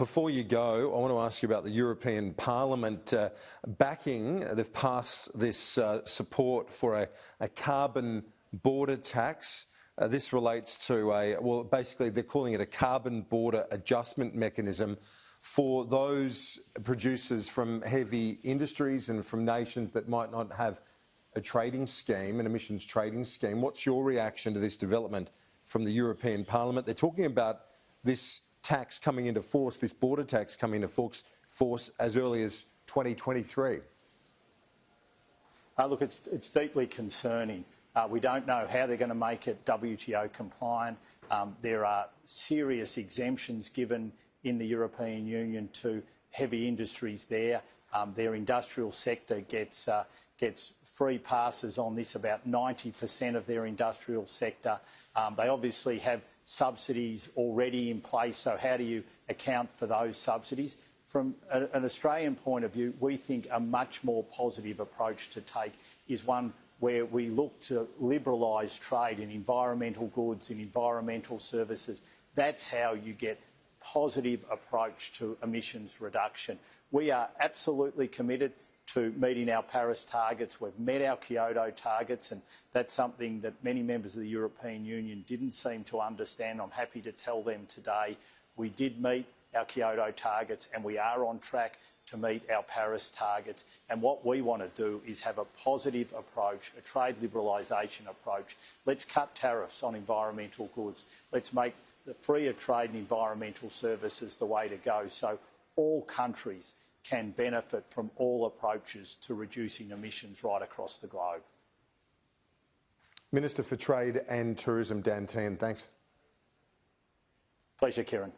Before you go, I want to ask you about the European Parliament backing. They've passed this support for a carbon border tax. This relates to basically they're calling it a carbon border adjustment mechanism for those producers from heavy industries and from nations that might not have a trading scheme, an emissions trading scheme. What's your reaction to this development from the European Parliament? They're talking about this tax coming into force, this border tax coming into force as early as 2023. Look, it's deeply concerning. We don't know how they're going to make it WTO compliant. There are serious exemptions given in the European Union to heavy industries there. Their industrial sector gets free passes on this, about 90% of their industrial sector. They obviously have subsidies already in place, so how do you account for those subsidies? From an Australian point of view, we think a much more positive approach to take is one where we look to liberalise trade in environmental goods, in environmental services. That's how you get positive approach to emissions reduction. We are absolutely committed to meeting our Paris targets. We've met our Kyoto targets, and that's something that many members of the European Union didn't seem to understand. I'm happy to tell them today we did meet our Kyoto targets and we are on track to meet our Paris targets. And what we want to do is have a positive approach, a trade liberalisation approach. Let's cut tariffs on environmental goods. Let's make the freer trade and environmental services the way to go, so all countries can benefit from all approaches to reducing emissions right across the globe. Minister for Trade and Tourism Dan Tehan, thanks. Pleasure, Kieran.